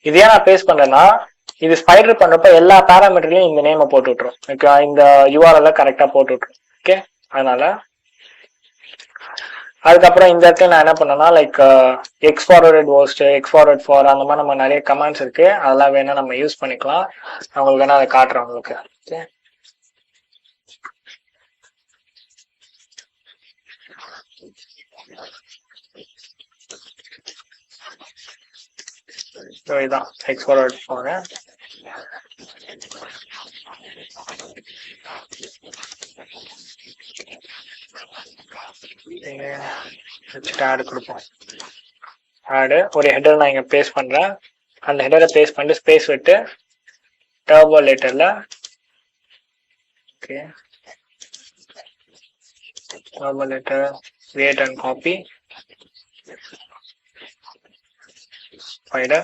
இதே நான் பேஸ்ட் பண்றேன்னா இது ஸ்பைடர் பண்றப்ப எல்லா பேராமீட்டர்லயும் இந்த நேமை போட்டு விட்டுரும். ஓகே, இந்த யூஆர்எல் கரெக்டா போட்டு விட்டுரும். ஓகே, அதனால அதுக்கப்புறம் இந்த இடத்துல நான் என்ன பண்ணேன்னா like X forward worst, X forward for அந்த மாதிரி நம்ம நிறைய கமாண்ட்ஸ் இருக்கு, அதெல்லாம் வேணா நம்ம யூஸ் பண்ணிக்கலாம். அவங்களுக்கு வேணா அதை காட்டுறேன் உங்களுக்கு. ஓகே, இதுதான் எக்ஸ் ஃபார்வர்ட் ஃபார். ஆடு கொடுப்போம். ஆடு ஒரு ஹெடர் நான் இங்க பேஸ்ட் பண்றேன். அந்த ஹெடரை பேஸ்ட் பண்ணிட்டு ஸ்பேஸ் விட்டு டர்போ லேட்டர்ல okay turbo later create and copy spider